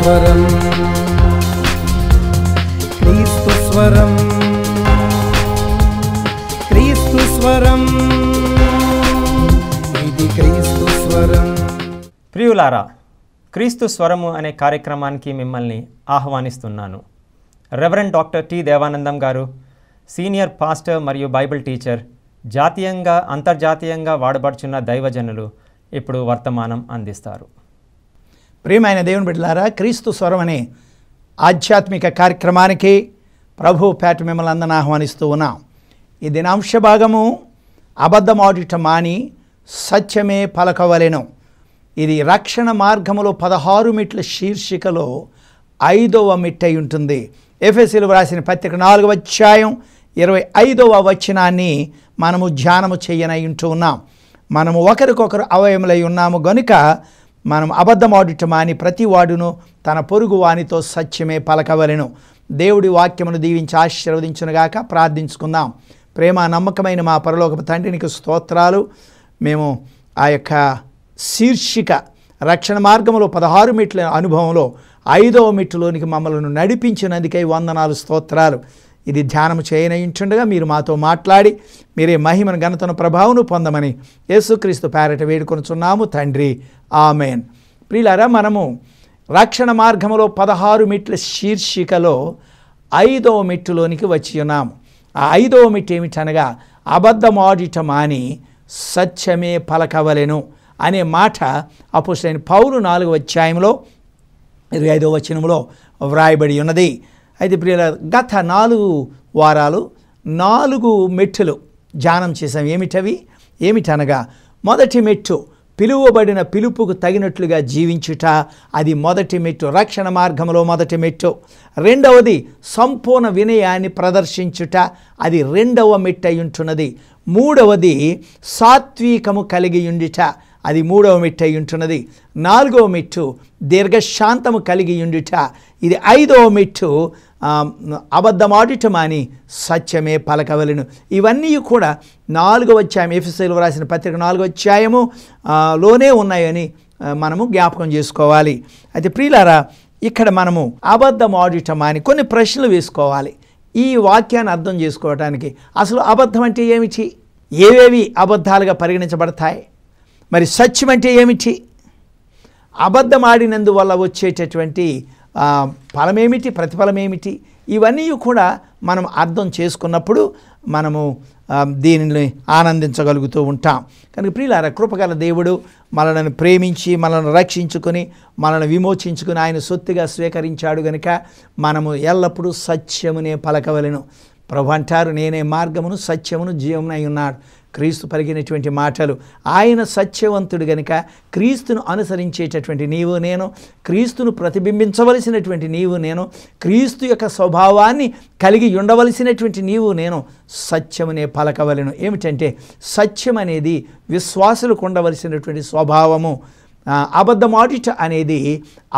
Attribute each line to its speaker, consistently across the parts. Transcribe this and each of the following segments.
Speaker 1: స్వరం, క్రీస్తు స్వరం, క్రీస్తు స్వరం, ఇది క్రీస్తు స్వరం.
Speaker 2: ప్రియులారా, క్రీస్తు స్వరము అనే కార్యక్రమానికి మిమ్మల్ని ఆహ్వానిస్తున్నాను. రెవరెండ్ డాక్టర్ టి దేవానందం గారు సీనియర్ పాస్టర్ మరియు బైబిల్ టీచర్, జాతీయంగా అంతర్జాతీయంగా వాడబడుచున్న దైవజనులు ఇప్పుడు వర్తమానం అందిస్తారు.
Speaker 3: ప్రియమైన దేవుని బిడ్డలారా, క్రీస్తు స్వరం అనే ఆధ్యాత్మిక కార్యక్రమానికి ప్రభు పేట మిమ్మల్ని అందరిని ఆహ్వానిస్తూ ఉన్నాం. ఈ దినాంశ భాగము అబద్ధమాడుట మాని సత్యమే పలకవలెను. ఇది రక్షణ మార్గములో 16 మెట్ల శీర్షికలో 5వ మెట్టై ఉంటుంది. ఎఫెసీయులకు రాసిన పత్రిక 4వ అధ్యాయం 25వ వచనాన్ని మనము ధ్యానము చేయనై ఉంటూ ఉన్నాం. మనము ఒకరికొకరు అవయములై ఉన్నాము గనుక మనం అబద్ధమాడుట మాని ప్రతి వాడును తన పొరుగు వానితో సత్యమే పలకవలెను. దేవుడి వాక్యమును దీవించి ఆశీర్వదించునుగాక. ప్రార్థించుకుందాం. ప్రేమ నమ్మకమైన మా పరలోకపు తండ్రికి స్తోత్రాలు. మేము ఆ యొక్క శీర్షిక రక్షణ మార్గంలో 16 మెట్ల అనుభవంలో 5వ మెట్టులోనికి మమ్మల్ని నడిపించినందుకై వందనాలు, స్తోత్రాలు. ఇది ధ్యానం చేయనయించుండగా మీరు మాతో మాట్లాడి మీరే మహిమను ఘనతను ప్రభావమును పొందమని యేసుక్రీస్తు పేరట వేడుకొనుచున్నాము తండ్రి, ఆమెన్. ప్రియులారా, మనము రక్షణ మార్గంలో 16 మెట్ల శీర్షికలో 5వ మెట్టులోనికి వచ్చి ఉన్నాము. ఆ 5వ మెట్టు ఏమిటనగా అబద్ధమాడుట మాని సత్యమే పలకవలెను అనే మాట అపోస్తలుడైన పౌలు 4వ అధ్యాయంలో 25వ వచనంలో వ్రాయబడి ఉన్నది. అయితే ప్రియుల, గత 4 వారాలు 4 మెట్టులు ధ్యానం చేసాం. ఏమిటనగా మొదటి మెట్టు పిలువబడిన పిలుపుకు తగినట్లుగా జీవించుట, అది మొదటి మెట్టు, రక్షణ మార్గంలో మొదటి మెట్టు. రెండవది సంపూర్ణ వినయాన్ని ప్రదర్శించుట, అది 2వ మెట్టు అయి ఉంటున్నది. మూడవది సాత్వికము కలిగి ఉండుట, అది 3వ మెట్టు అయి ఉంటున్నది. 4వ మెట్టు దీర్ఘశాంతము కలిగి ఉండుట, ఇది 5వ మెట్టు అబద్ధమాడుట మాని సత్యమే పలకవలెను. ఇవన్నీ కూడా 4వ అధ్యాయం ఎఫెసీయులకు రాసిన పత్రిక 4వ అధ్యాయము లోనే ఉన్నాయని మనము జ్ఞాపకం చేసుకోవాలి. అయితే ప్రియులారా, ఇక్కడ మనము అబద్ధమాడుట మాని కొన్ని ప్రశ్నలు వేసుకోవాలి ఈ వాక్యాన్ని అర్థం చేసుకోవడానికి. అసలు అబద్ధం అంటే ఏమిటి? ఏవేవి అబద్ధాలుగా పరిగణించబడతాయి? మరి సత్యం అంటే ఏమిటి? అబద్ధం ఆడినందువల్ల వచ్చేటటువంటి ఫలమేమిటి, ప్రతిఫలం ఏమిటి? ఇవన్నీ కూడా మనం అర్థం చేసుకున్నప్పుడు మనము దీనిని ఆనందించగలుగుతూ ఉంటాం. కనుక ప్రియులారా, కృపగల దేవుడు మనల్ని ప్రేమించి మనల్ని రక్షించుకొని మనల్ని విమోచించుకుని ఆయన సొత్తుగా స్వీకరించాడు కనుక మనము ఎల్లప్పుడూ సత్యమునే పలకవలెను. ప్రభు అంటారు, నేనే మార్గమును సత్యమును జీవమునై ఉన్నాడు. క్రీస్తు పలికినటువంటి మాటలు. ఆయన సత్యవంతుడు గనుక క్రీస్తును అనుసరించేటటువంటి నీవు నేను, క్రీస్తును ప్రతిబింబించవలసినటువంటి నీవు నేను, క్రీస్తు యొక్క స్వభావాన్ని కలిగి ఉండవలసినటువంటి నీవు నేను సత్యమునే పలకవలెను. ఏమిటంటే సత్యం అనేది విశ్వాసులకు ఉండవలసినటువంటి స్వభావము. అబద్ధమాడుట అనేది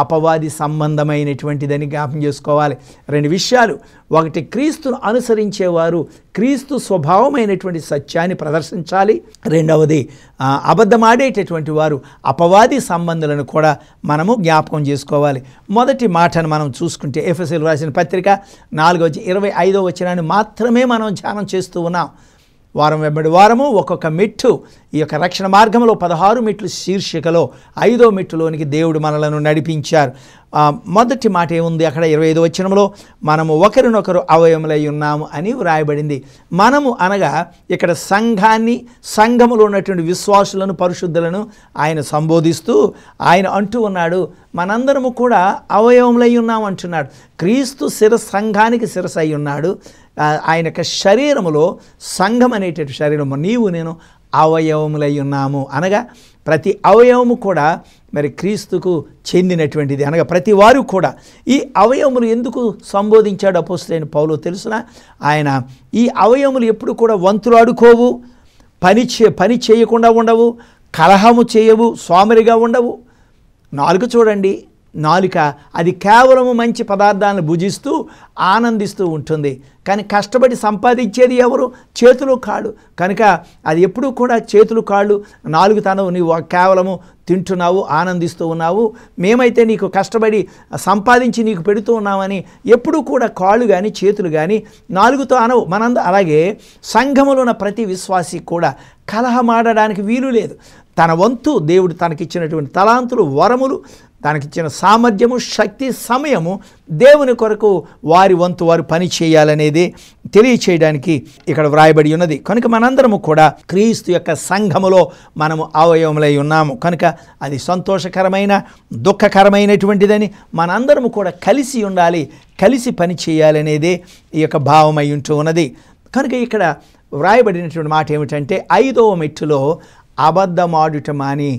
Speaker 3: అపవాది సంబంధమైనటువంటిదని జ్ఞాపం చేసుకోవాలి. 2 విషయాలు. ఒకటి, క్రీస్తును అనుసరించేవారు క్రీస్తు స్వభావమైనటువంటి సత్యాన్ని ప్రదర్శించాలి. రెండవది, అబద్ధమాడేటటువంటి వారు అపవాది సంబంధులను కూడా మనము జ్ఞాపకం చేసుకోవాలి. మొదటి మాటను మనం చూసుకుంటే ఎఫెసీయులకు రాసిన పత్రిక 4:25 వచనాన్ని మాత్రమే మనం ధ్యానం చేస్తూ ఉన్నాం. వారం వెంబడి వారము ఒక్కొక్క మెట్టు, ఈ యొక్క రక్షణ మార్గంలో 16 మెట్లు శీర్షికలో 5వ మెట్టులోనికి దేవుడు మనలను నడిపించారు. మొదటి మాట ఏముంది అక్కడ? 25వ వచనంలో మనము ఒకరినొకరు అవయములై ఉన్నాము అని వ్రాయబడింది. మనము అనగా ఇక్కడ సంఘాన్ని, సంఘములో ఉన్నటువంటి విశ్వాసులను, పరిశుద్ధులను ఆయన సంబోధిస్తూ ఆయన అంటూ ఉన్నాడు, మనందరము కూడా అవయవములై ఉన్నాము అంటున్నాడు. క్రీస్తు సంఘానికి శిరస్సు అయి ఉన్నాడు. ఆయన యొక్క శరీరములో సంఘం అనేటటువంటి శరీరము నీవు నేను అవయవములై ఉన్నాము అనగా ప్రతి అవయవము కూడా మరి క్రీస్తుకు చెందినటువంటిది. అనగా ప్రతి వారు కూడా ఈ అవయవములు ఎందుకు సంబోధించాడు అపోస్తలుడైన పౌలు తెలుసునా? ఆయన ఈ అవయవములు ఎప్పుడు కూడా వంతులాడుకోవు, పని చేయకుండా ఉండవు, కలహము చేయవు, సోమరిగా ఉండవు. నాలుక చూడండి, నాలుక అది కేవలము మంచి పదార్థాలను భుజిస్తూ ఆనందిస్తూ ఉంటుంది. కానీ కష్టపడి సంపాదించేది ఎవరు? చేతులు కాళ్ళు. కనుక అది ఎప్పుడూ కూడా చేతులు కాళ్ళు నాలుగు తనవు నీవు కేవలము తింటున్నావు, ఆనందిస్తూ ఉన్నావు. మేమైతే నీకు కష్టపడి సంపాదించి నీకు పెడుతూ ఉన్నామని ఎప్పుడూ కూడా కాళ్ళు కానీ చేతులు కానీ నాలుగుతో అనవు. అలాగే సంఘములో ఉన్న ప్రతి విశ్వాసి కూడా కలహమాడడానికి వీలు లేదు. తన వంతు దేవుడు తనకిచ్చినటువంటి తలాంతులు, వరములు, తనకిచ్చిన సామర్థ్యము, శక్తి, సమయము దేవుని కొరకు వారి వంతు వారు పని చేయాలనేది తెలియచేయడానికి ఇక్కడ వ్రాయబడి ఉన్నది. కనుక మనందరము కూడా క్రీస్తు యొక్క సంఘములో మనము అవయవములై ఉన్నాము. కనుక అది సంతోషకరమైన దుఃఖకరమైనటువంటిదని మనందరము కూడా కలిసి ఉండాలి, కలిసి పని చేయాలనేదే ఈ యొక్క భావమై ఉంటూ ఉన్నది. కనుక ఇక్కడ వ్రాయబడినటువంటి మాట ఏమిటంటే 5వ మెట్టులో అబద్ధమాడుట మాని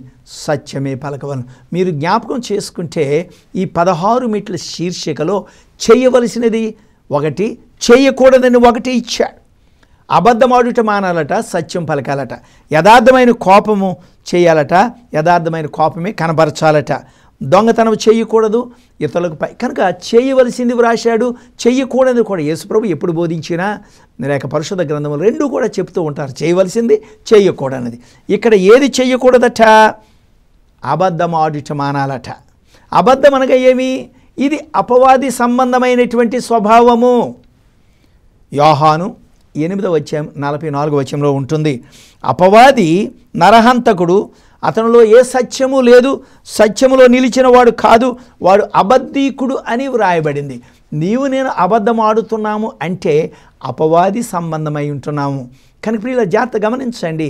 Speaker 3: సత్యమే పలకవలను. మీరు జ్ఞాపకం చేసుకుంటే ఈ 16 మెట్ల శీర్షికలో చేయవలసినది ఒకటి, చేయకూడదని ఒకటి ఇచ్చాడు. అబద్ధమాడుట మానాలట, సత్యం పలకాలట. యథార్థమైన కోపము చేయాలట, యథార్థమైన కోపమే కనబరచాలట. దొంగతనం చేయకూడదు, ఇతరులకు కనుక చేయవలసింది వ్రాశాడు, చేయకూడదు కూడా. యేసుప్రభు ఎప్పుడు బోధించినా లేక పరిశుద్ధ గ్రంథములు రెండూ కూడా చెప్తూ ఉంటారు, చేయవలసింది చేయకూడనిది. ఇక్కడ ఏది చేయకూడదట? అబద్ధం ఆడుట మానాలట. అబద్ధం అనగా ఏమి? ఇది అపవాది సంబంధమైనటువంటి స్వభావము. యోహాను 8:44 ఉంటుంది. అపవాది నరహంతకుడు, అతనిలో ఏ సత్యము లేదు, సత్యములో నిలిచిన వాడు కాదు, వాడు అబద్ధీకుడు అని వ్రాయబడింది. నీవు నేను అబద్ధం ఆడుతున్నాము అంటే అపవాది సంబంధమై ఉంటున్నాము. కనుక ప్రియుల జాగ్రత్త గమనించండి.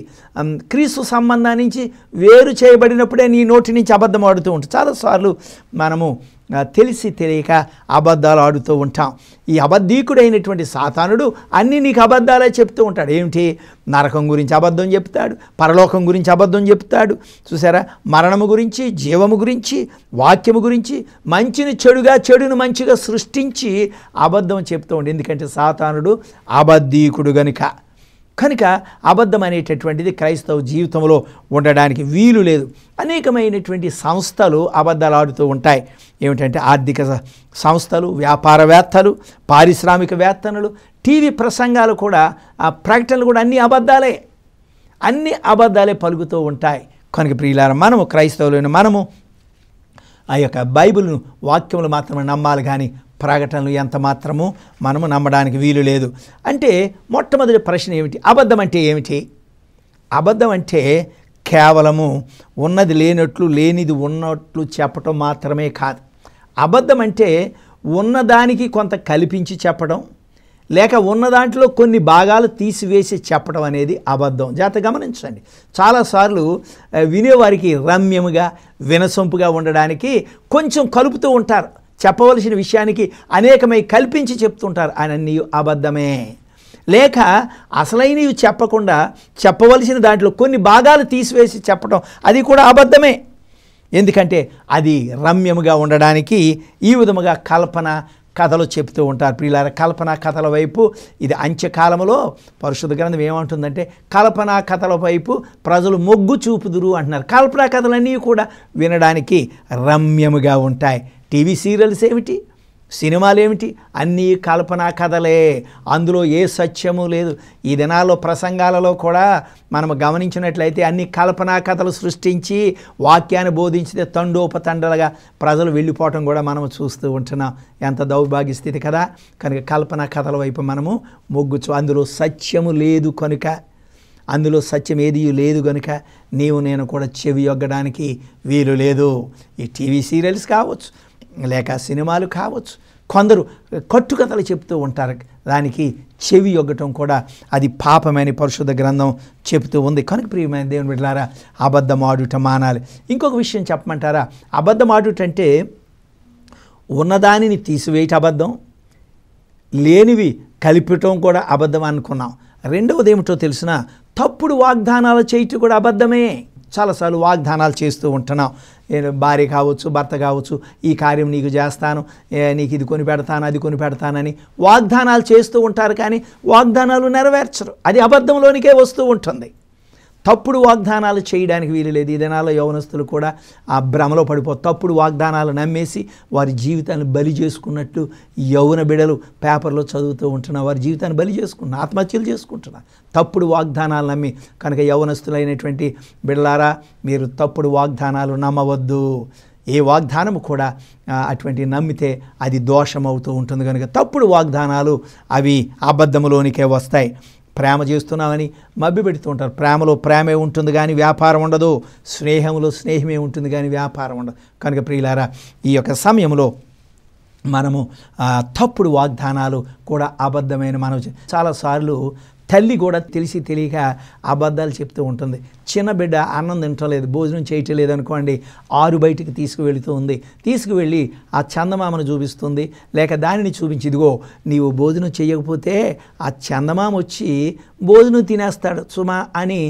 Speaker 3: క్రీస్తు సంబంధం నుంచి వేరు చేయబడినప్పుడే నీ నోటి నుంచి అబద్ధం ఆడుతూ ఉంటాం. చాలాసార్లు మనము తెలిసి తెలియక అబద్ధాలు ఆడుతూ ఉంటాం. ఈ అబద్ధీకుడైనటువంటి సాతానుడు అన్నీ నీకు అబద్ధాలే చెప్తూ ఉంటాడు. ఏమిటి? నరకం గురించి అబద్ధం చెప్తాడు, పరలోకం గురించి అబద్ధం చెప్తాడు. చూసారా? మరణము గురించి, జీవము గురించి, వాక్యము గురించి, మంచిని చెడుగా, చెడును మంచిగా సృష్టించి అబద్ధం చెప్తూ ఉంటాడు. ఎందుకంటే సాతానుడు అబద్ధీకుడు కనుక అబద్ధం అనేటటువంటిది క్రైస్తవ జీవితంలో ఉండడానికి వీలు లేదు. అనేకమైనటువంటి సంస్థలు అబద్ధాలు ఆడుతూ ఉంటాయి. ఏమిటంటే ఆర్థిక సంస్థలు, వ్యాపారవేత్తలు, పారిశ్రామికవేత్తలు, టీవీ ప్రసంగాలు కూడా, ఆ ప్రకటనలు కూడా అన్ని అబద్ధాలే పలుకుతూ ఉంటాయి. కనుక ప్రియులారా, మనము క్రైస్తవులైన మనము ఆ యొక్క బైబిల్ను, వాక్యములు మాత్రమే నమ్మాలి, కానీ ప్రకటనలు ఎంత మాత్రము మనము నమ్మడానికి వీలు లేదు. అంటే మొట్టమొదటి ప్రశ్న ఏమిటి? అబద్ధం అంటే ఏమిటి? అబద్ధం అంటే కేవలము ఉన్నది లేనట్లు, లేనిది ఉన్నట్లు చెప్పటం మాత్రమే కాదు. అబద్ధం అంటే ఉన్నదానికి కొంత కల్పించి చెప్పడం, లేక ఉన్న దాంట్లో కొన్ని భాగాలు తీసివేసి చెప్పడం అనేది అబద్ధం. జాగ్రత్తగా గమనించండి. చాలాసార్లు వినేవారికి రమ్యముగా, వినసొంపుగా ఉండడానికి కొంచెం కలుపుతూ ఉంటారు. చెప్పవలసిన విషయానికి అనేకమై కల్పించి చెప్తుంటారు. అన్నీ అబద్ధమే. లేక అసలైనవి చెప్పకుండా చెప్పవలసిన దాంట్లో కొన్ని భాగాలు తీసివేసి చెప్పడం, అది కూడా అబద్ధమే. ఎందుకంటే అది రమ్యముగా ఉండడానికి ఈ విధముగా కల్పన కథలు చెప్తూ ఉంటారు. ప్రియులారా, కల్పనా కథల వైపు ఇది అంత్యకాలంలో పరిశుద్ధ గ్రంథం ఏమంటుందంటే కల్పనా కథల వైపు ప్రజలు మొగ్గు చూపుదురు అంటున్నారు. కల్పనా కథలన్నీ కూడా వినడానికి రమ్యముగా ఉంటాయి. టీవీ సీరియల్స్ ఏమిటి, సినిమాలు ఏమిటి, అన్నీ కల్పనా కథలే. అందులో ఏ సత్యము లేదు. ఈ దినాల్లో ప్రసంగాలలో కూడా మనం గమనించినట్లయితే అన్ని కల్పనా కథలు సృష్టించి వాక్యాన్ని బోధించితే తండోపతండలుగా ప్రజలు వెళ్ళిపోవటం కూడా మనం చూస్తూ ఉంటున్నాం. ఎంత దౌర్భాగ్య స్థితి కదా. కనుక కల్పనా కథల వైపు మనము మొగ్గుచు, అందులో సత్యము లేదు కనుక, అందులో సత్యం ఏది లేదు కనుక నీవు నేను కూడా చెవి యొగ్గడానికి వీలు లేదు. ఈ టీవీ సీరియల్స్ కావచ్చు, లేక సినిమాలు కావచ్చు, కొందరు కట్టుకథలు చెప్తూ ఉంటారు. దానికి చెవి యొగ్గటం కూడా అది పాపమని పరిశుద్ధ గ్రంథం చెబుతూ ఉంది. కనుక ప్రియమైన దేవుని బిడ్డలారా, అబద్ధం ఆడుట మానాలి. ఇంకొక విషయం చెప్పమంటారా? అబద్ధం ఆడుట అంటే ఉన్నదానిని తీసివేయటం అబద్ధం, లేనివి కలిపటం కూడా అబద్ధం అనుకున్నాం. రెండవది ఏమిటో తెలిసిన, తప్పుడు వాగ్దానాలు చేయటం కూడా అబద్ధమే. చాలాసార్లు వాగ్దానాలు చేస్తూ ఉంటున్నాం. భార్య కావచ్చు, భర్త కావచ్చు, ఈ కార్యం నీకు చేస్తాను, నీకు ఇది కొని పెడతాను, అది కొని పెడతానని వాగ్దానాలు చేస్తూ ఉంటారు. కానీ వాగ్దానాలు నెరవేర్చరు. అది అబద్ధంలోనికే వస్తూ ఉంటుంది. తప్పుడు వాగ్దానాలు చేయడానికి వీలు లేదు. ఈ దినాల్లో యవనస్తులు కూడా ఆ భ్రమలో తప్పుడు వాగ్దానాలు నమ్మేసి వారి జీవితాన్ని బలి చేసుకున్నట్టు యవన బిడలు పేపర్లో చదువుతూ ఉంటున్నారు. వారి జీవితాన్ని బలి చేసుకుంటున్నారు, ఆత్మహత్యలు చేసుకుంటున్నారు తప్పుడు వాగ్దానాలు నమ్మి. కనుక యవనస్తులైనటువంటి బిడలారా, మీరు తప్పుడు వాగ్దానాలు నమ్మవద్దు. ఏ వాగ్దానము కూడా అటువంటి నమ్మితే అది దోషం అవుతూ ఉంటుంది. కనుక తప్పుడు వాగ్దానాలు అవి అబద్ధములోనికే వస్తాయి. ప్రేమ చేస్తున్నామని మభ్య పెడుతూ ఉంటారు. ప్రేమలో ప్రేమే ఉంటుంది కానీ వ్యాపారం ఉండదు, స్నేహంలో స్నేహమే ఉంటుంది కానీ వ్యాపారం ఉండదు. కనుక ప్రియులారా, ఈ యొక్క సమయంలో మనము తప్పుడు వాగ్దానాలు కూడా అబద్ధమైన మనం చాలాసార్లు తల్లి కూడా తెలిసి తెలియక అబద్ధాలు చెప్తూ ఉంటుంది. చిన్న బిడ్డ అన్నం తింటలేదు, భోజనం చేయటం లేదనుకోండి, ఆరు బయటికి తీసుకువెళుతూ ఉంది. తీసుకువెళ్ళి ఆ చందమామను చూపిస్తుంది, లేక దానిని చూపించి, ఇదిగో నీవు భోజనం చేయకపోతే ఆ చందమామ వచ్చి భోజనం తినేస్తాడు సుమా అని.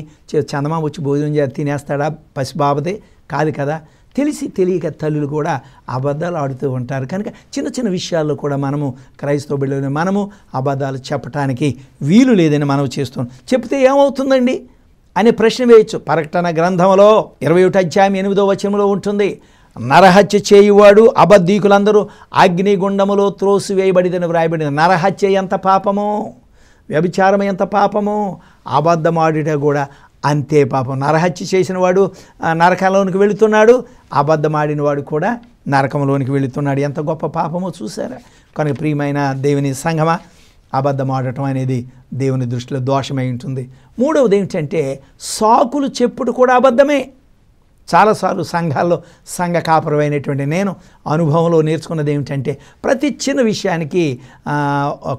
Speaker 3: చందమామ వచ్చి భోజనం తినేస్తాడా? పసిబాబదే కాదు కదా. తెలిసి తెలియక తల్లులు కూడా అబద్ధాలు ఆడుతూ ఉంటారు. కనుక చిన్న చిన్న విషయాల్లో కూడా మనము క్రైస్తవ బిడ్డలు మనము అబద్ధాలు చెప్పటానికి వీలు లేదని మనం చేస్తున్నాం. చెప్తే ఏమవుతుందండి అనే ప్రశ్న వేయచ్చు. ప్రకటన గ్రంథంలో 21 అధ్యాయం 8వ వచనంలో ఉంటుంది, నరహత్య చేయువాడు అబద్ధీకులందరూ అగ్నిగుండములో త్రోసివేయబడిదని వ్రాయబడింది. నరహత్య ఎంత పాపమో, వ్యభిచారం ఎంత పాపమో, అబద్ధమాడుట కూడా అంతే పాపం. నరహత్య చేసిన వాడు నరకంలోనికి వెళుతున్నాడు, అబద్ధమాడిన వాడు కూడా నరకంలోనికి వెళుతున్నాడు. ఎంత గొప్ప పాపమో చూసారా. కనుక ప్రియమైన దేవుని సంఘమా, అబద్ధమాడటం అనేది దేవుని దృష్టిలో దోషమై ఉంటుంది. మూడవది ఏమిటంటే సాకులు చెప్పుడు కూడా అబద్ధమే. చాలాసార్లు సంఘాల్లో సంఘ కాపురమైనటువంటి నేను అనుభవంలో నేర్చుకున్నది ఏమిటంటే ప్రతి చిన్న విషయానికి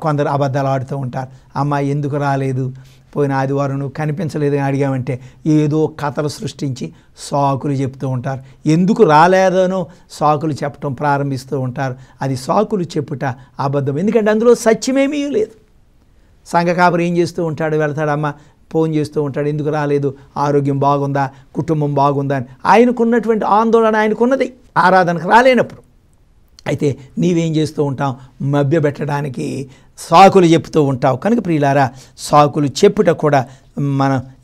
Speaker 3: కొందరు అబద్ధాలు ఆడుతూ ఉంటారు. అమ్మాయి ఎందుకు రాలేదు, పోయిన ఆదివారం నువ్వు కనిపించలేదు అని అడిగామంటే ఏదో కథలు సృష్టించి సాకులు చెప్తూ ఉంటారు. ఎందుకు రాలేదనో సాకులు చెప్పడం ప్రారంభిస్తూ ఉంటారు. అది సాకులు చెప్పుట అబద్ధం. ఎందుకంటే అందులో సత్యమేమీ లేదు. సంఘ కాపురం ఏం చేస్తూ ఉంటాడు, వెళ్తాడమ్మ ఫోన్ చేస్తూ ఉంటాడు, ఎందుకు రాలేదు, ఆరోగ్యం బాగుందా, కుటుంబం బాగుందా అని. ఆయనకున్నటువంటి ఆందోళన ఆయనకున్నది ఆరాధనకు రాలేనప్పుడు. అయితే నీవేం చేస్తూ ఉంటావు, మభ్యపెట్టడానికి సాకులు చెప్తూ ఉంటావు. కనుక ప్రియులారా, సాకులు చెప్పుట కూడా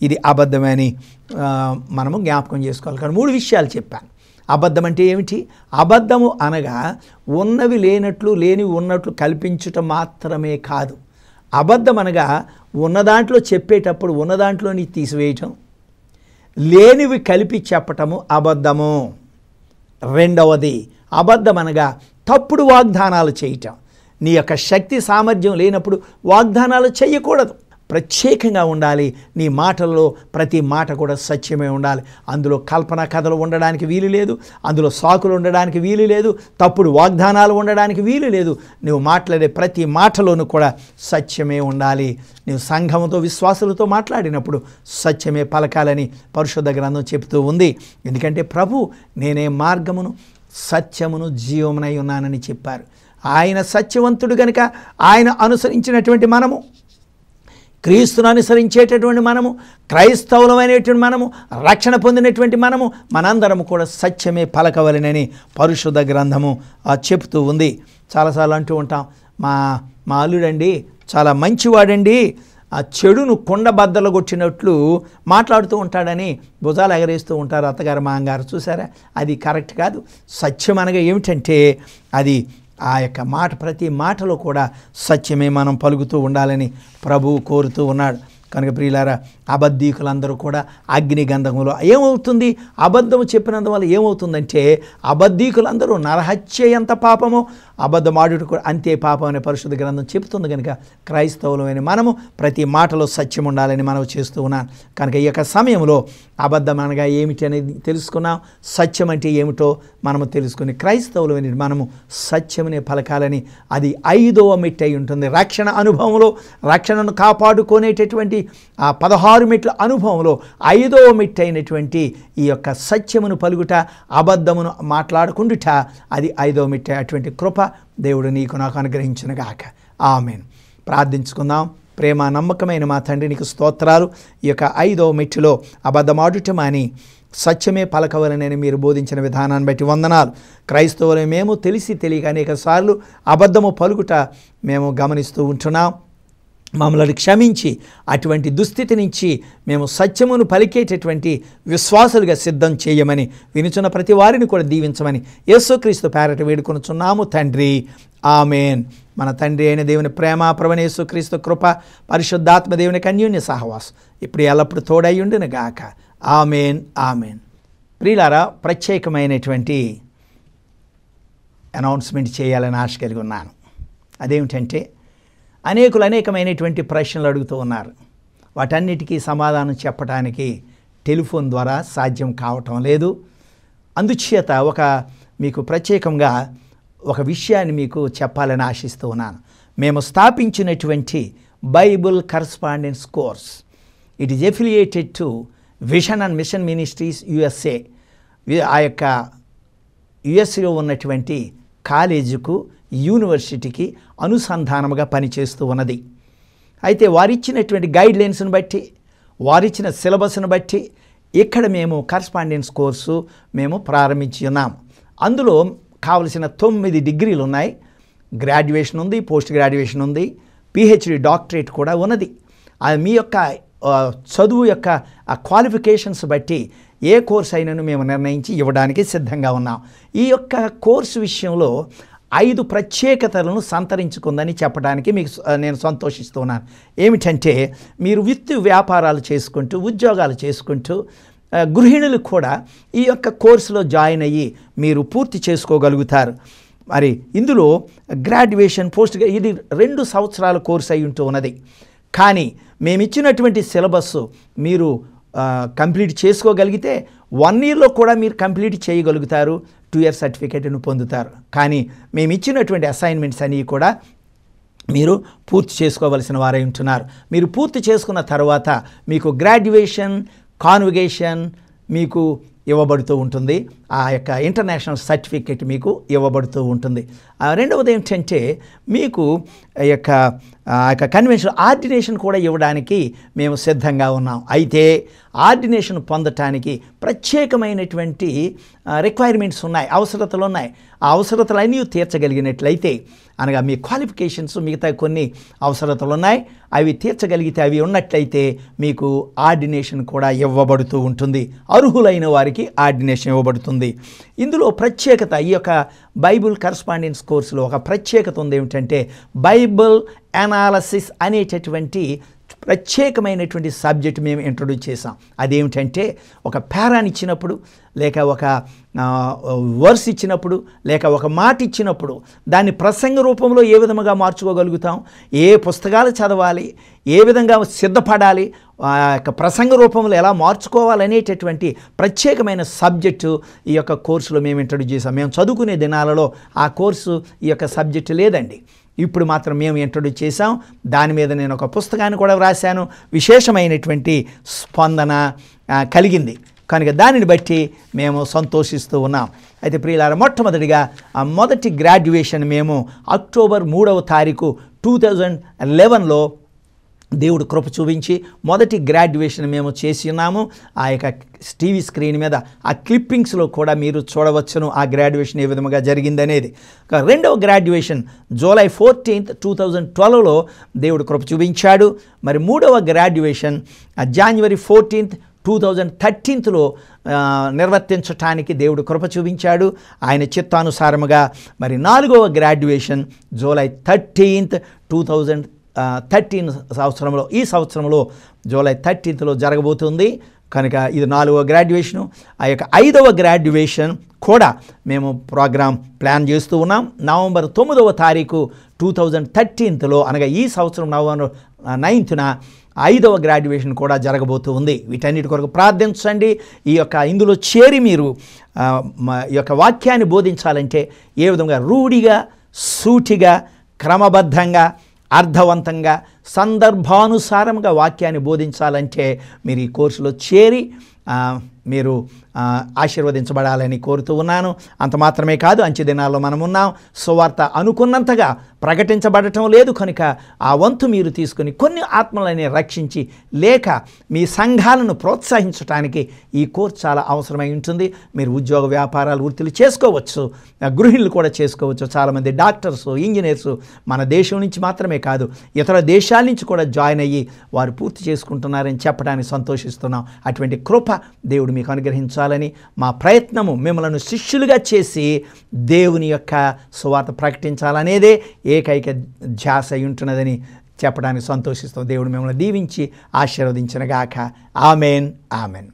Speaker 3: ఇది అబద్ధమని మనము జ్ఞాపకం చేసుకోవాలి. కానీ 3 విషయాలు చెప్పాను. అబద్ధం అంటే ఏమిటి? అబద్ధము అనగా ఉన్నవి లేనట్లు లేనివి ఉన్నట్లు కల్పించుట మాత్రమే కాదు. అబద్ధం అనగా ఉన్న దాంట్లో చెప్పేటప్పుడు ఉన్న దాంట్లోని తీసివేయటం, లేనివి కలిపి చెప్పటము అబద్ధము. రెండవది, అబద్ధం అనగా తప్పుడు వాగ్దానాలు చేయటం. నీ యొక్క శక్తి సామర్థ్యం లేనప్పుడు వాగ్దానాలు చేయకూడదు. ప్రత్యేకంగా ఉండాలి. నీ మాటల్లో ప్రతి మాట కూడా సత్యమే ఉండాలి. అందులో కల్పన కథలు ఉండడానికి వీలు లేదు, అందులో సాకులు ఉండడానికి వీలు లేదు, తప్పుడు వాగ్దానాలు ఉండడానికి వీలు లేదు. నువ్వు మాట్లాడే ప్రతి మాటలోనూ కూడా సత్యమే ఉండాలి. నువ్వు సంఘముతో విశ్వాసులతో మాట్లాడినప్పుడు సత్యమే పలకాలని పరిశుద్ధ గ్రంథం చెబుతూ ఉంది. ఎందుకంటే ప్రభు నేనే మార్గమును సత్యమును జీవమునై ఉన్నానని చెప్పారు. ఆయన సత్యవంతుడు గనుక ఆయన అనుసరించినటువంటి మనము, క్రీస్తును అనుసరించేటటువంటి మనము, క్రైస్తవులమైనటువంటి మనము, రక్షణ పొందినటువంటి మనము, మనందరము కూడా సత్యమే పలకవలెనని పరిశుద్ధ గ్రంథము చెప్తూ ఉంది. చాలాసార్లు అంటూ ఉంటాం, మా అల్లుడండి చాలా మంచివాడండి, ఆ చెడును కొండ బద్దలు కొట్టినట్లు మాట్లాడుతూ ఉంటాడని భుజాలు ఎగరేస్తూ ఉంటారు అత్తగారు మాంగారు. చూసారా, అది కరెక్ట్ కాదు. సత్యం అనగా ఏమిటంటే అది ఆ యొక్క మాట, ప్రతి మాటలో కూడా సత్యమే మనం పలుకుతూ ఉండాలని ప్రభువు కోరుతూ ఉన్నాడు. కనుక ప్రియులారా, అబద్ధీకులందరూ కూడా అగ్ని గంధకంలో ఏమవుతుంది, అబద్ధము చెప్పినందువల్ల ఏమవుతుందంటే అబద్ధీకులందరూ నరహత్య ఎంత పాపమో అబద్ధమాడుట కూడా అంతే పాపం అనే పరిశుద్ధ గ్రంథం చెబుతుంది. కనుక క్రైస్తవులమైన మనము ప్రతి మాటలో సత్యం ఉండాలని మనం చేస్తూ ఉన్నాం. కనుక ఈ యొక్క సమయంలో అబద్ధం అనగా ఏమిటి అనేది తెలుసుకున్నాం, సత్యం అంటే ఏమిటో మనము తెలుసుకుని క్రైస్తవులమైన మనము సత్యమునే పలకాలని అది 5వ మెట్టు అయి ఉంటుంది. రక్షణ అనుభవంలో రక్షణను కాపాడుకునేటటువంటి ఆ 16 మెట్ల అనుభవంలో 5వ మెట్టు అయినటువంటి ఈ యొక్క సత్యమును పలుకుట, అబద్ధమును మాట్లాడుకుంటుట, అది 5వ మెట్టు. అటువంటి కృప దేవుడు నీకు నాకు అనుగ్రహించునుగాక. ఆమేన్. ప్రార్థించుకుందాం. ప్రేమ నమ్మకమైన మా తండ్రి, నీకు స్తోత్రాలు. ఈ యొక్క 5వ మెట్టులో అబద్ధమాడుటమని సత్యమే పలకవలనని మీరు బోధించిన విధానాన్ని బట్టి వందనాలు. క్రైస్తవులు మేము తెలిసి తెలియక అనేక సార్లు అబద్ధము పలుకుట మేము గమనిస్తూ ఉంటున్నాం. మమ్మల్ని క్షమించి అటువంటి దుస్థితి నుంచి మేము సత్యమును పలికేటటువంటి విశ్వాసులుగా సిద్ధం చేయమని వినుచున్న ప్రతి వారిని కూడా దీవించమని యేసుక్రీస్తు పేరట వేడుకొనుచున్నాము తండ్రి. ఆమేన్. మన తండ్రి అయిన దేవుని ప్రేమ, ప్రభువైన యేసుక్రీస్తు కృప, పరిశుద్ధాత్మ దేవుని అన్యోన్య సహవాసం ఇప్పుడు ఎల్లప్పుడు తోడయ్యుండును గాక. ఆమేన్. ఆమేన్. ప్రియులారా, ప్రత్యేకమైనటువంటి అనౌన్స్మెంట్ చేయాలని ఆశ కలిగి ఉన్నాను. అదేమిటంటే, అనేకమైనటువంటి ప్రశ్నలు అడుగుతూ ఉన్నారు. వాటన్నిటికీ సమాధానం చెప్పడానికి టెలిఫోన్ ద్వారా సాధ్యం కావటం లేదు. అందుచేత మీకు ప్రత్యేకంగా ఒక విషయాన్ని మీకు చెప్పాలని ఆశిస్తూ ఉన్నాను. మేము స్థాపించినటువంటి Bible correspondence course, it is affiliated to Vision and Mission Ministries USA. ఆ యొక్క యుఎస్లో ఉన్నటువంటి కాలేజీకు, యూనివర్సిటీకి అనుసంధానముగా పనిచేస్తూ ఉన్నది. అయితే వారిచ్చినటువంటి గైడ్లైన్స్ను బట్టి, వారిచ్చిన సిలబస్ను బట్టి ఇక్కడ మేము కరస్పాండెన్స్ కోర్సు మేము ప్రారంభించి ఉన్నాం. అందులో కావలసిన 9 డిగ్రీలు ఉన్నాయి. గ్రాడ్యుయేషన్ ఉంది, పోస్ట్ గ్రాడ్యుయేషన్ ఉంది, PhD డాక్టరేట్ కూడా ఉన్నది. అది మీ యొక్క చదువు యొక్క ఆ క్వాలిఫికేషన్స్ బట్టి ఏ కోర్స్ అయినను మేము నిర్ణయించి ఇవ్వడానికి సిద్ధంగా ఉన్నాం. ఈ యొక్క కోర్సు విషయంలో 5 ప్రత్యేకతలను సంతరించుకుందని చెప్పడానికి మీకు నేను సంతోషిస్తున్నాను. ఏమిటంటే, మీరు వ్యాపారాలు చేసుకుంటూ, ఉద్యోగాలు చేసుకుంటూ, గృహిణులు కూడా ఈ యొక్క కోర్సులో జాయిన్ అయ్యి మీరు పూర్తి చేసుకోగలుగుతారు. మరి ఇందులో గ్రాడ్యుయేషన్, పోస్ట్ ఇది 2 సంవత్సరాల కోర్సు అయి ఉంటూ ఉన్నది. కానీ మేమిచ్చినటువంటి సిలబస్ మీరు కంప్లీట్ చేసుకోగలిగితే 1 ఇయర్లో కూడా మీరు కంప్లీట్ చేయగలుగుతారు. 2 ఇయర్ సర్టిఫికేట్ను పొందుతారు. కానీ మేము ఇచ్చినటువంటి అసైన్మెంట్స్ అన్నీ కూడా మీరు పూర్తి చేసుకోవలసిన వారై ఉంటున్నారు. మీరు పూర్తి చేసుకున్న తర్వాత మీకు గ్రాడ్యుయేషన్, కాన్వకేషన్ మీకు ఇవ్వబడుతూ ఉంటుంది. ఆ యొక్క ఇంటర్నేషనల్ సర్టిఫికేట్ మీకు ఇవ్వబడుతూ ఉంటుంది. రెండవది ఏంటంటే, మీకు ఈ యొక్క కన్వెన్షన్ ఆర్డినేషన్ కూడా ఇవ్వడానికి మేము సిద్ధంగా ఉన్నాం. అయితే ఆర్డినేషన్ పొందటానికి ప్రత్యేకమైనటువంటి రిక్వైర్మెంట్స్ ఉన్నాయి, అవసరతలు ఉన్నాయి. ఆ అవసరతలన్నీ తీర్చగలిగినట్లయితే, అనగా మీ క్వాలిఫికేషన్స్, మిగతా కొన్ని అవసరతలు ఉన్నాయి, అవి తీర్చగలిగితే, అవి ఉన్నట్లయితే మీకు ఆర్డినేషన్ కూడా ఇవ్వబడుతూ ఉంటుంది. అర్హులైన వారికి ఆర్డినేషన్ ఇవ్వబడుతుంది. ఇందులో ప్రత్యేకత, ఈ యొక్క బైబుల్ కరస్పాండెన్స్ కోర్సులో ఒక ప్రత్యేకత ఉంది. ఏమిటంటే, బైబుల్ అనాలసిస్ అనేటటువంటి ప్రత్యేకమైనటువంటి సబ్జెక్ట్ మేము ఇంట్రొడ్యూస్ చేసాం. అదేమిటంటే, ఒక పారాని ఇచ్చినప్పుడు, లేక ఒక వర్స్ ఇచ్చినప్పుడు, లేక ఒక మాట ఇచ్చినప్పుడు దాన్ని ప్రసంగ రూపంలో ఏ విధంగా మార్చుకోగలుగుతాం, ఏ పుస్తకాలు చదవాలి, ఏ విధంగా సిద్ధపడాలి, ఆ యొక్క ప్రసంగ రూపంలో ఎలా మార్చుకోవాలనేటటువంటి ప్రత్యేకమైన సబ్జెక్టు ఈ యొక్క కోర్సులో మేము ఇంట్రొడ్యూస్ చేసాం. మేము చదువుకునే దినాలలో ఆ కోర్సు, ఈ యొక్క సబ్జెక్టు లేదండి. ఇప్పుడు మాత్రం మేము ఇంట్రొడ్యూస్ చేసాం. దాని మీద నేను ఒక పుస్తకాన్ని కూడా వ్రాశాను. విశేషమైనటువంటి స్పందన కలిగింది. కనుక దానిని బట్టి మేము సంతోషిస్తూ ఉన్నాం. అయితే ప్రియులారా, మొట్టమొదటిగా ఆ మొదటి గ్రాడ్యుయేషన్ మేము అక్టోబర్ 3వ తారీఖు 2011లో దేవుడు కృప చూపించి మొదటి గ్రాడ్యుయేషన్ మేము చేసి ఉన్నాము. ఆ యొక్క టీవీ స్క్రీన్ మీద ఆ క్లిప్పింగ్స్లో కూడా మీరు చూడవచ్చును ఆ గ్రాడ్యుయేషన్ ఏ విధంగా జరిగిందనేది. రెండవ గ్రాడ్యుయేషన్ జూలై 14th, 2012లో దేవుడు కృప చూపించాడు. మరి మూడవ గ్రాడ్యుయేషన్ జనవరి 14th, 2013లో నిర్వర్తించటానికి దేవుడు కృప చూపించాడు ఆయన చిత్తానుసారముగా. మరి నాలుగవ గ్రాడ్యుయేషన్ జూలై 13th, 2013 సంవత్సరంలో, ఈ సంవత్సరంలో జూలై 13th జరగబోతుంది. కనుక ఇది నాలుగవ గ్రాడ్యుయేషను. ఆ యొక్క 5వ గ్రాడ్యుయేషన్ కూడా మేము ప్రోగ్రాం ప్లాన్ చేస్తూ ఉన్నాం. నవంబర్ 9వ తారీఖు 2013లో, అనగా ఈ సంవత్సరం నవంబర్ 9th 5వ గ్రాడ్యుయేషన్ కూడా జరగబోతూ ఉంది. వీటన్నిటి కొరకు ప్రార్థించండి. ఇందులో చేరి మీరు ఈ యొక్క వాక్యాన్ని బోధించాలంటే ఏ విధంగా రూఢిగా, సూటిగా, క్రమబద్ధంగా, అర్థవంతంగా, సందర్భానుసారంగా వాక్యాన్ని బోధించాలంటే మీరు ఈ కోర్సులో చేరి మీరు ఆశీర్వదించబడాలని కోరుతూ ఉన్నాను. అంత మాత్రమే కాదు, అంచె దినాల్లో మనం ఉన్నాం. సువార్త అనుకున్నంతగా ప్రకటించబడటం లేదు కనుక ఆ వంతు మీరు తీసుకుని కొన్ని ఆత్మలని రక్షించి లేక మీ సంఘాలను ప్రోత్సహించడానికి ఈ కోర్సు చాలా అవసరమై ఉంటుంది. మీరు ఉద్యోగ వ్యాపారాలు వృత్తులు చేసుకోవచ్చు, గృహిణులు కూడా చేసుకోవచ్చు. చాలామంది డాక్టర్స్, ఇంజనీర్స్ మన దేశం నుంచి మాత్రమే కాదు ఇతర దేశాల నుంచి కూడా జాయిన్ అయ్యి వారు పూర్తి చేసుకుంటున్నారని చెప్పడానికి సంతోషిస్తున్నాం. అటువంటి కృప దేవుడు మీకు అనుగ్రహించాలని మా ప్రయత్నము మిమ్మల్ని శిష్యులుగా చేసి దేవుని యొక్క సువార్త ప్రకటించాలనేదే ఏకైక ధ్యాస అయి ఉంటున్నదని చెప్పడానికి సంతోషిస్తాం. దేవుడు మిమ్మల్ని దీవించి ఆశీర్వదించునుగాక. Amen, amen.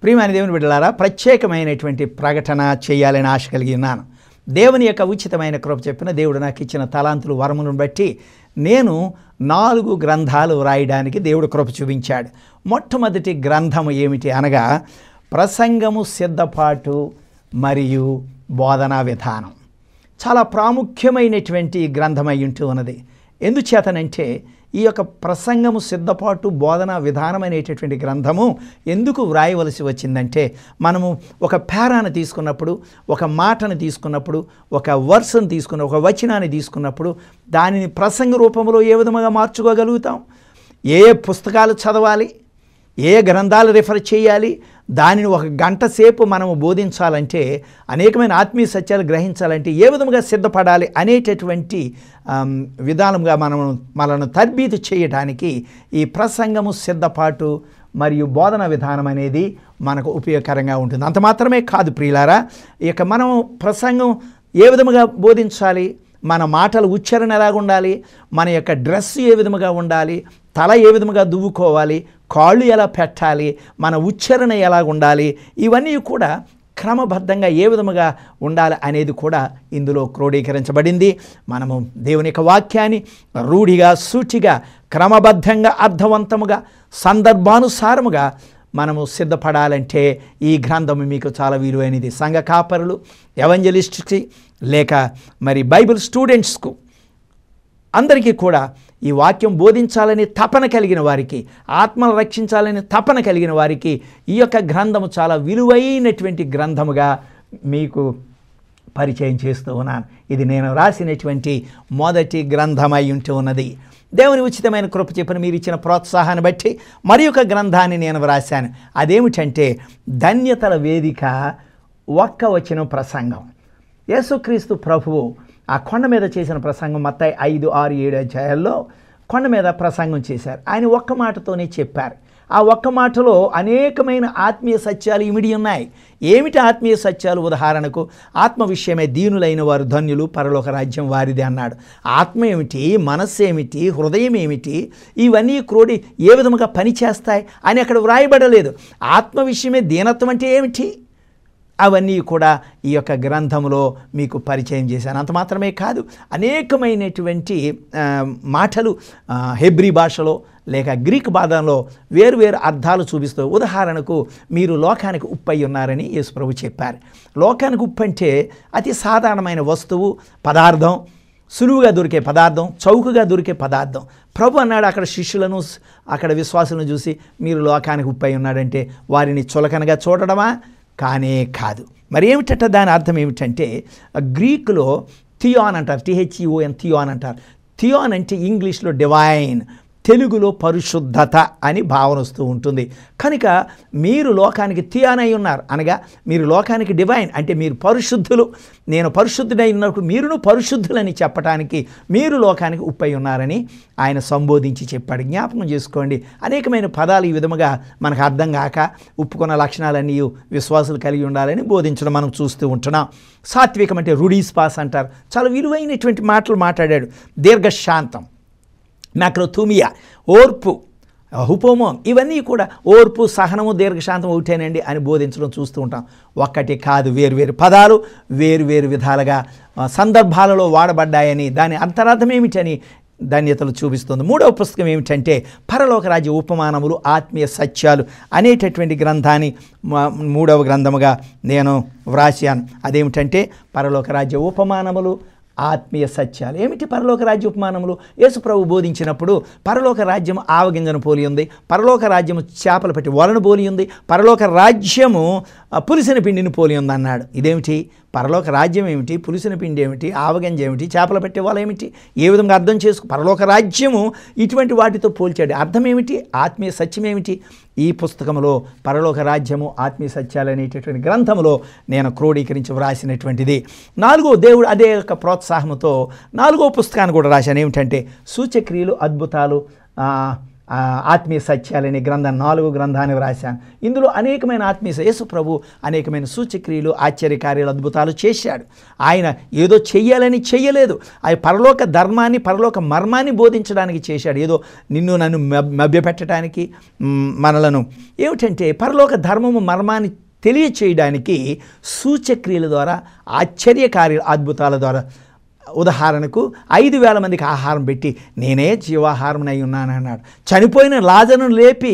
Speaker 3: ప్రియమైన దేవుని బిడ్డలారా, ప్రత్యేకమైనటువంటి ప్రకటన చేయాలని ఆశ కలిగి ఉన్నాను. దేవుని యొక్క ఉచితమైన కృప చెప్పిన దేవుడు నాకు ఇచ్చిన తలాంతులు వరములను బట్టి నేను 4 గ్రంథాలు రాయడానికి దేవుడు కృప చూపించాడు. మొట్టమొదటి గ్రంథము ఏమిటి అనగా ప్రసంగము సిద్ధపాటు మరియు బోధనా విధానం. చాలా ప్రాముఖ్యమైనటువంటి గ్రంథమై ఉంటూ ఉన్నది. ఎందుచేతనంటే ఈ యొక్క ప్రసంగము సిద్ధపాటు బోధనా విధానం అనేటటువంటి గ్రంథము ఎందుకు వ్రాయవలసి వచ్చిందంటే, మనము ఒక పేరాను తీసుకున్నప్పుడు, ఒక మాటను తీసుకున్నప్పుడు, ఒక వర్స్ను తీసుకున్న ఒక వచనాన్ని తీసుకున్నప్పుడు దానిని ప్రసంగ రూపంలో ఏ విధంగా మార్చుకోగలుగుతాం? ఏ పుస్తకాలు చదవాలి, ఏ గ్రంథాలు రిఫర్ చేయాలి, దానిని 1 గంట సేపు మనము బోధించాలంటే, అనేకమైన ఆత్మీయ సత్యాలు గ్రహించాలంటే ఏ విధంగా సిద్ధపడాలి అనేటటువంటి విధానంగా మనను తర్బీదు చేయడానికి ఈ ప్రసంగము సిద్ధపాటు మరియు బోధన విధానం అనేది మనకు ఉపయోగకరంగా ఉంటుంది. అంత మాత్రమే కాదు ప్రియులారా, ఇక మనం ప్రసంగం ఏ విధంగా బోధించాలి, మన మాటల ఉచ్చారణ ఎలాగ ఉండాలి, మన యొక్క డ్రెస్ ఏ విధముగా ఉండాలి, తల ఏ విధముగా దువ్వుకోవాలి, కాళ్ళు ఎలా పెట్టాలి, మన ఉచ్చారణ ఎలా ఉండాలి, ఇవన్నీ కూడా క్రమబద్ధంగా ఏ విధముగా ఉండాలి అనేది కూడా ఇందులో క్రోడీకరించబడింది. మనము దేవుని యొక్క వాక్యాన్ని రూఢిగా, సూటిగా, క్రమబద్ధంగా, అర్థవంతముగా, సందర్భానుసారముగా మనము సిద్ధపడాలంటే ఈ గ్రంథము మీకు చాలా విలువైనది. సంఘ కాపరులు, ఎవెంజలిస్ట్కి లేక మరి బైబిల్ స్టూడెంట్స్కు అందరికీ కూడా ఈ వాక్యం బోధించాలని తపన కలిగిన వారికి, ఆత్మను రక్షించాలని తపన కలిగిన వారికి ఈ యొక్క గ్రంథము చాలా విలువైనటువంటి గ్రంథముగా మీకు పరిచయం చేస్తూ ఉన్నాను. ఇది నేను రాసినటువంటి మొదటి గ్రంథమై ఉంటూ ఉన్నది. దేవుని ఉచితమైన కృప చెప్పిన మీరు ఇచ్చిన ప్రోత్సాహాన్ని బట్టి మరి ఒక గ్రంథాన్ని నేను వ్రాశాను. అదేమిటంటే ధన్యతల వేదిక 1వ వచనం ప్రసంగం. యేసుక్రీస్తు ప్రభువు ఆ కొండ మీద చేసిన ప్రసంగం మత్తయి 5, 6, 7 అధ్యాయాల్లో కొండ మీద ప్రసంగం చేశారు. ఆయన ఒక్క మాటతోనే చెప్పారు. ఆ ఒక్క మాటలో అనేకమైన ఆత్మీయ సత్యాలు ఇమిడి ఉన్నాయి. ఏమిటి ఆత్మీయ సత్యాలు? ఉదాహరణకు ఆత్మ విషయమే దీనులైన వారు ధన్యులు, పరలోక రాజ్యం వారిది అన్నాడు. ఆత్మ ఏమిటి, మనస్సు ఏమిటి, హృదయం ఏమిటి, ఇవన్నీ క్రోడి ఏ విధముగా పనిచేస్తాయి అని అక్కడ వ్రాయబడలేదు. ఆత్మ విషయమే దీనత్వం అంటే ఏమిటి అవన్నీ కూడా ఈ యొక్క గ్రంథంలో మీకు పరిచయం చేశాను. అంత మాత్రమే కాదు, అనేకమైనటువంటి మాటలు హెబ్రీ భాషలో లేక గ్రీక్ భాషలో వేరువేరు అర్థాలు చూపిస్తూ, ఉదాహరణకు మీరు లోకానికి ఉప్పు అయి ఉన్నారని యేసుప్రభు చెప్పారు. లోకానికి ఉప్పు అంటే అతి సాధారణమైన వస్తువు, పదార్థం, సులువుగా దొరికే పదార్థం, చౌకగా దొరికే పదార్థం. ప్రభు అన్నాడు అక్కడ శిష్యులను, అక్కడ విశ్వాసులను చూసి, మీరు లోకానికి ఉప్పు అయి ఉన్నాడంటే వారిని చులకనగా చూడడమా? కానే కాదు. మరి ఏమిటంటే దాని అర్థం ఏమిటంటే, గ్రీకులో థియాన్ అంటారు, THEON, థియాన్ అంటారు. థియాన్ అంటే ఇంగ్లీష్లో డివైన్, తెలుగులో పరిశుద్ధత అని భావన వస్తూ ఉంటుంది. కనుక మీరు లోకానికి థియాన్ అయి ఉన్నారు అనగా మీరు లోకానికి డివైన్ అంటే మీరు పరిశుద్ధులు. నేను పరిశుద్ధుడై ఉన్నప్పుడు మీరును పరిశుద్ధులని చెప్పడానికి మీరు లోకానికి ఉప్పు అయి ఉన్నారని ఆయన సంబోధించి చెప్పాడు. జ్ఞాపకం చేసుకోండి, అనేకమైన పదాలు ఈ విధముగా మనకు అర్థం కాక ఉప్పుకున్న లక్షణాలన్నీ విశ్వాసులు కలిగి ఉండాలని బోధించడం మనం చూస్తూ ఉంటున్నాం. సాత్వికం అంటే రుడీస్పాస్ అంటారు, చాలా విలువైనటువంటి మాటలు మాట్లాడాడు. దీర్ఘశాంతం, మ్యాక్రోథూమియా, ఓర్పు, హుపోమోం, ఇవన్నీ కూడా ఓర్పు, సహనము, దీర్ఘశాంతం ఒకటేనండి అని బోధించడం చూస్తూ ఉంటాం. ఒక్కటి కాదు, వేరువేరు పదాలు వేరువేరు విధాలుగా సందర్భాలలో వాడబడ్డాయని, దాని అంతరార్థం ఏమిటని ధన్యతలు చూపిస్తుంది. మూడవ పుస్తకం ఏమిటంటే పరలోక రాజ్య ఉపమానములు, ఆత్మీయ సత్యాలు అనేటటువంటి గ్రంథాన్ని మూడవ గ్రంథముగా నేను వ్రాసాను. అదేమిటంటే పరలోక రాజ్య ఉపమానములు, ఆత్మీయ సత్యాలు. ఏమిటి పరలోక రాజ్య ఉపమానములు? యేసు ప్రభు బోధించినప్పుడు పరలోక రాజ్యం ఆవగింజను పోలి ఉంది, పరలోక రాజ్యము చేపలు పెట్టి వలను పోలి ఉంది, పరలోక రాజ్యము పులిసిన పిండిని పోలి ఉంది అన్నాడు. ఇదేమిటి? పరలోక రాజ్యం ఏమిటి, పులిసిన పిండి ఏమిటి, ఆవగింజ ఏమిటి, చేపలు పెట్టే వాళ్ళు ఏమిటి, ఏ విధంగా అర్థం చేసుకో? పరలోక రాజ్యము ఇటువంటి వాటితో పోల్చాడు. అర్థం ఏమిటి? ఆత్మీయ సత్యం ఏమిటి? ఈ పుస్తకంలో పరలోక రాజ్యము, ఆత్మీయ సత్యాలు అనేటటువంటి గ్రంథంలో నేను క్రోడీకరించి వ్రాసినటువంటిది. నాలుగో దేవుడు అదే యొక్క ప్రోత్సాహంతో నాలుగో పుస్తకాన్ని కూడా రాశాను. ఏమిటంటే సూచక్రియలు, అద్భుతాలు, ఆత్మీయ సత్యాలనే గ్రంథం, 4 గ్రంథాన్ని వ్రాశాను. ఇందులో అనేకమైన ఆత్మీయ యేసు ప్రభు అనేకమైన సూచక్రియలు, ఆశ్చర్యకార్యాలు, అద్భుతాలు చేశాడు. ఆయన ఏదో చెయ్యాలని చెయ్యలేదు, ఆయన పరలోక ధర్మాన్ని, పరలోక మర్మాన్ని బోధించడానికి చేశాడు. ఏదో నిన్ను నన్ను మభ్యపెట్టడానికి మనలను ఏమిటంటే పరలోక ధర్మము మర్మాన్ని తెలియచేయడానికి సూచక్రియల ద్వారా, ఆశ్చర్యకార్యాలు, అద్భుతాల ద్వారా. ఉదాహరణకు 5,000 మందికి ఆహారం పెట్టి నేనే జీవాహారమునై ఉన్నాను అన్నాడు. చనిపోయిన లాజరును లేపి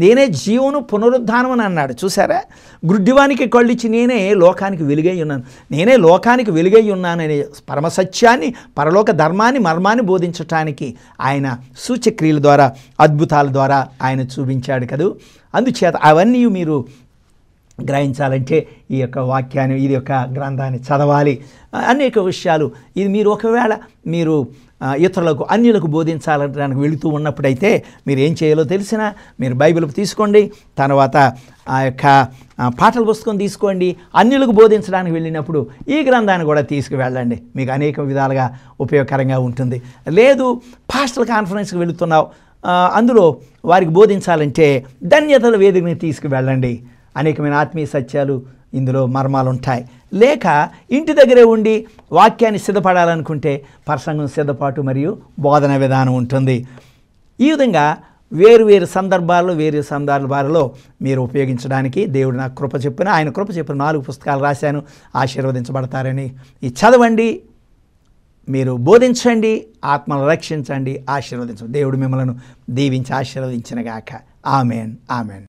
Speaker 3: నేనే జీవను పునరుద్ధానం అని అన్నాడు. చూసారా? గుడ్డివానికి కళ్ళిచ్చి నేనే లోకానికి వెలుగై ఉన్నాను, నేనే లోకానికి వెలుగై ఉన్నాననే పరమసత్యాన్ని, పరలోక ధర్మాన్ని, మర్మాన్ని బోధించటానికి ఆయన సూచక్రియల ద్వారా, అద్భుతాల ద్వారా ఆయన చూపించాడు కదూ. అందుచేత అవన్నీ మీరు గ్రహించాలంటే ఈ యొక్క వాక్యాన్ని, ఇది యొక్క గ్రంథాన్ని చదవాలి. అనేక విషయాలు ఇది మీరు ఒకవేళ మీరు ఇతరులకు, అన్యులకు బోధించాలనడానికి వెళుతూ ఉన్నప్పుడైతే మీరు ఏం చేయాలో తెలిసినా మీరు బైబిల్ తీసుకోండి, తర్వాత ఆ యొక్క పాటల పుస్తకం తీసుకోండి. అన్యులకు బోధించడానికి వెళ్ళినప్పుడు ఈ గ్రంథాన్ని కూడా తీసుకువెళ్ళండి, మీకు అనేక విధాలుగా ఉపయోగకరంగా ఉంటుంది. లేదు పాస్టల్ కాన్ఫరెన్స్కి వెళుతున్నావు, అందులో వారికి బోధించాలంటే ధన్యతల వేదికని తీసుకువెళ్ళండి. అనేకమైన ఆత్మీయ సత్యాలు ఇందులో మర్మాలు ఉంటాయి. లేక ఇంటి దగ్గరే ఉండి వాక్యాన్ని సిద్ధపడాలనుకుంటే ప్రసంగం సిద్ధపాటు మరియు బోధన విధానం ఉంటుంది. ఈ విధంగా వేరు సందర్భాల్లో, సందర్భాలలో మీరు ఉపయోగించడానికి దేవుడు నాకు కృప చెప్పిన, ఆయన కృప చెప్పిన 4 పుస్తకాలు రాశాను. ఆశీర్వదించబడతారని ఈ చదవండి, మీరు బోధించండి, ఆత్మను రక్షించండి, ఆశీర్వదించండి. దేవుడు మిమ్మల్ని దీవించి ఆశీర్వదించినగాక. Amen, amen.